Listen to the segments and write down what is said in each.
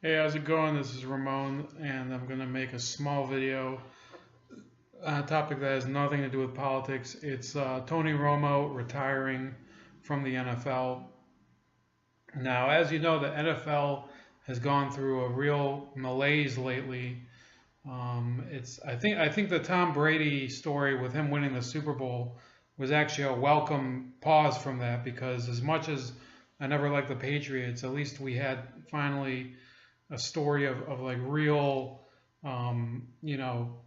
Hey, how's it going? This is Ramon, and I'm going to make a small video on a topic that has nothing to do with politics. It's Tony Romo retiring from the NFL. Now, as you know, the NFL has gone through a real malaise lately. I think the Tom Brady story with him winning the Super Bowl was actually a welcome pause from that because as much as I never liked the Patriots, at least we had finally a story of like real, you know,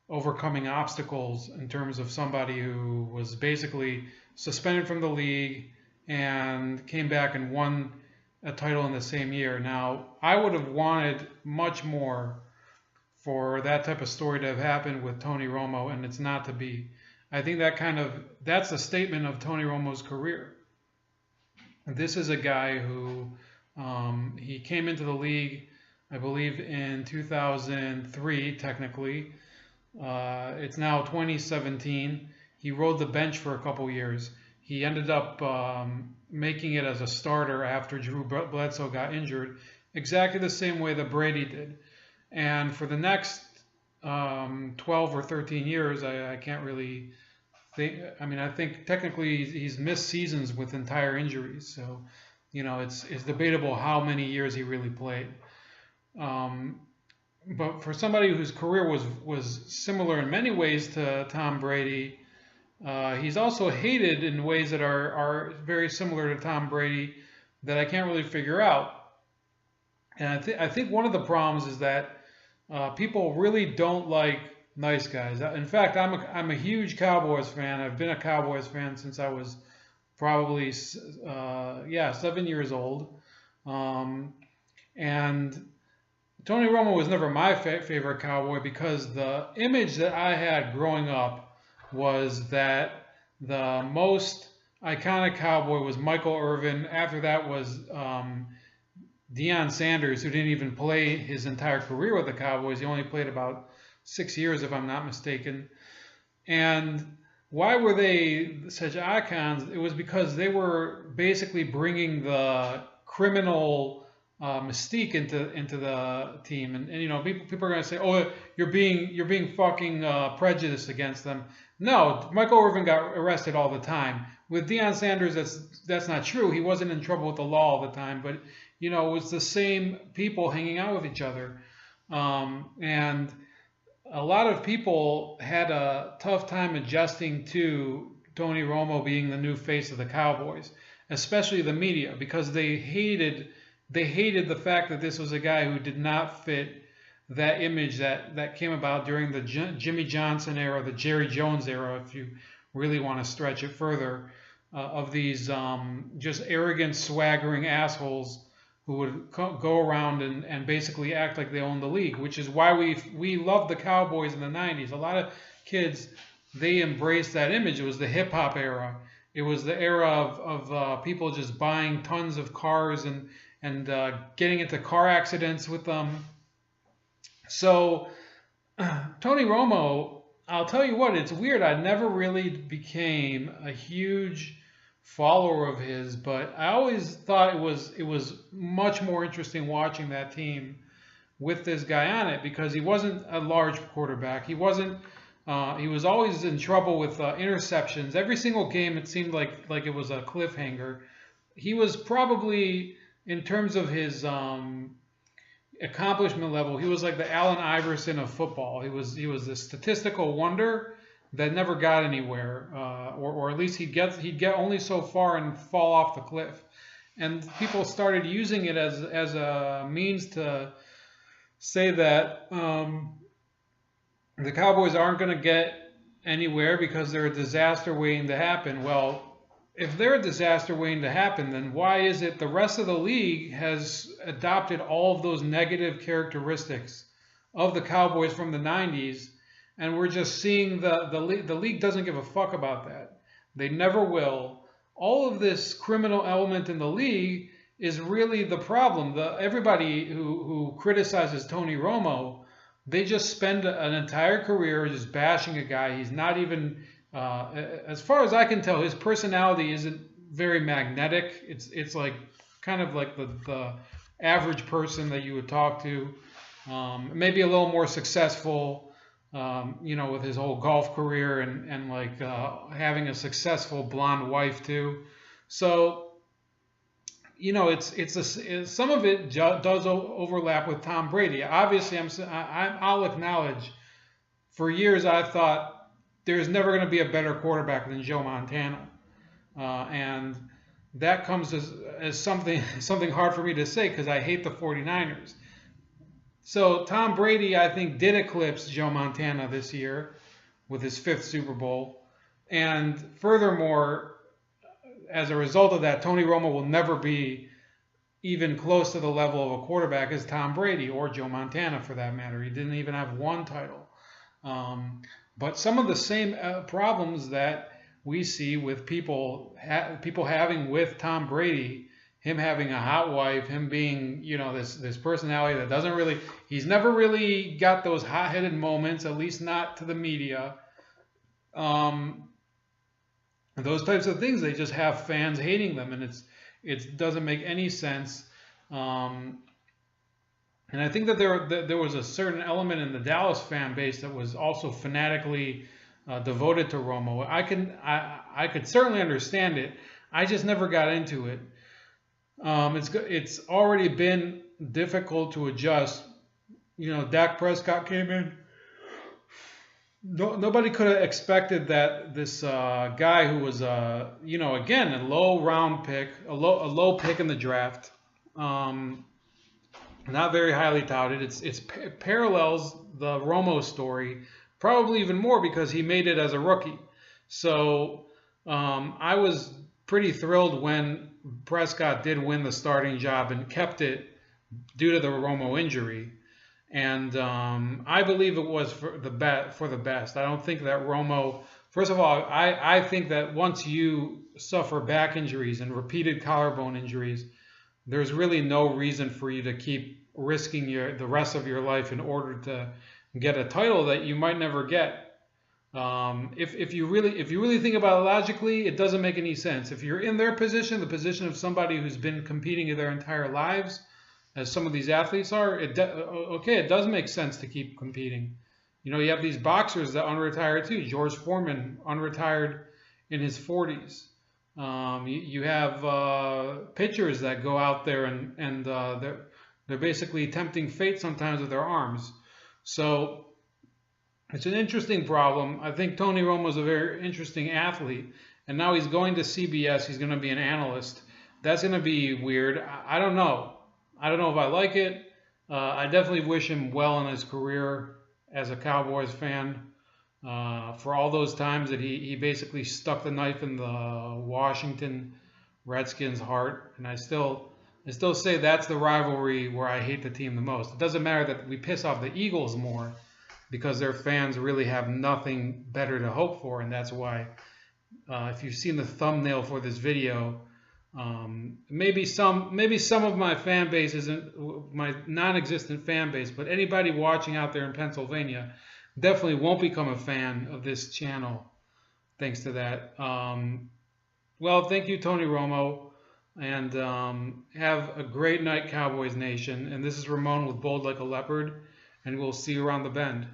overcoming obstacles in terms of somebody who was basically suspended from the league and came back and won a title in the same year. Now, I would have wanted much more for that type of story to have happened with Tony Romo, and it's not to be. I think that's a statement of Tony Romo's career. This is a guy who he came into the league, I believe, in 2003, technically. It's now 2017. He rode the bench for a couple years. He ended up making it as a starter after Drew Bledsoe got injured, exactly the same way that Brady did. And for the next 12 or 13 years, I can't really think. I mean, I think technically he's missed seasons with entire injuries. So, it's debatable how many years he really played. Um, but for somebody whose career was similar in many ways to Tom Brady, he's also hated in ways that are very similar to Tom Brady that I can't really figure out. And I think one of the problems is that people really don't like nice guys. In fact, I'm a huge Cowboys fan. I've been a Cowboys fan since I was probably 7 years old. Um, and Tony Romo was never my favorite Cowboy because the image that I had growing up was that the most iconic Cowboy was Michael Irvin. After that was Deion Sanders, who didn't even play his entire career with the Cowboys. He only played about 6 years, if I'm not mistaken. And why were they such icons? It was because they were basically bringing the criminal mystique into the team, and people are going to say, "Oh, you're being fucking prejudiced against them." No, Michael Irvin got arrested all the time. With Deion Sanders, that's not true. He wasn't in trouble with the law all the time, but it was the same people hanging out with each other, and a lot of people had a tough time adjusting to Tony Romo being the new face of the Cowboys, especially the media, because they hated the fact that this was a guy who did not fit that image that came about during the Jimmy Johnson era, the Jerry Jones era, if you really want to stretch it further, of these just arrogant, swaggering assholes who would go around and basically act like they own the league, which is why we loved the Cowboys in the 90s. A lot of kids, they embraced that image. It was the hip hop era. It was the era of people just buying tons of cars and getting into car accidents with them. So Tony Romo, I'll tell you what, it's weird. I never really became a huge follower of his, but I always thought it was much more interesting watching that team with this guy on it because he wasn't a large quarterback. He was always in trouble with interceptions. Every single game, it seemed like it was a cliffhanger. He was probably, in terms of his accomplishment level, he was like the Allen Iverson of football. He was a statistical wonder that never got anywhere, or at least he'd get only so far and fall off the cliff. And people started using it as a means to say that the Cowboys aren't going to get anywhere because they're a disaster waiting to happen. Well, if they're a disaster waiting to happen, then why is it the rest of the league has adopted all of those negative characteristics of the Cowboys from the 90s, and we're just seeing the league doesn't give a fuck about that. They never will. All of this criminal element in the league is really the problem. Everybody who criticizes Tony Romo, they just spend an entire career just bashing a guy. He's not even, as far as I can tell, his personality isn't very magnetic. It's like kind of like the average person that you would talk to. Maybe a little more successful, with his whole golf career and like having a successful blonde wife too. So some of it does overlap with Tom Brady. Obviously, I'll acknowledge for years I thought there's never going to be a better quarterback than Joe Montana, and that comes as something hard for me to say because I hate the 49ers. So Tom Brady, I think, did eclipse Joe Montana this year with his 5th Super Bowl, and furthermore, as a result of that, Tony Romo will never be even close to the level of a quarterback as Tom Brady or Joe Montana, for that matter. He didn't even have one title. But some of the same problems that we see with people having with Tom Brady, him having a hot wife, him being, this personality that doesn't really, he's never really got those hot-headed moments, at least not to the media. Those types of things, they just have fans hating them, and it doesn't make any sense. And I think that there was a certain element in the Dallas fan base that was also fanatically devoted to Romo. I could certainly understand it. I just never got into it. It's already been difficult to adjust. Dak Prescott came in. Nobody could have expected that this guy who was, again, a low round pick, a low pick in the draft, not very highly touted. It parallels the Romo story, probably even more because he made it as a rookie. So I was pretty thrilled when Prescott did win the starting job and kept it due to the Romo injury. And I believe it was for the best. I don't think that Romo. First of all, I think that once you suffer back injuries and repeated collarbone injuries, there's really no reason for you to keep risking the rest of your life in order to get a title that you might never get. If you really think about it logically, it doesn't make any sense. If you're in their position, the position of somebody who's been competing their entire lives, as some of these athletes are, it does make sense to keep competing. You have these boxers that unretire too. George Foreman unretired in his 40s. You have pitchers that go out there and they're basically tempting fate sometimes with their arms. So it's an interesting problem. I think Tony Romo is a very interesting athlete, and now he's going to CBS. He's going to be an analyst. That's going to be weird. I don't know. I don't know if I like it. I definitely wish him well in his career as a Cowboys fan. For all those times that he basically stuck the knife in the Washington Redskins' heart, and I still say that's the rivalry where I hate the team the most. It doesn't matter that we piss off the Eagles more because their fans really have nothing better to hope for, and that's why. If you've seen the thumbnail for this video. Maybe some of my fan base isn't my non-existent fan base, but anybody watching out there in Pennsylvania definitely won't become a fan of this channel thanks to that. Well, thank you, Tony Romo, and have a great night, Cowboys Nation. And this is Ramon with Bold Like a Leopard, and we'll see you around the bend.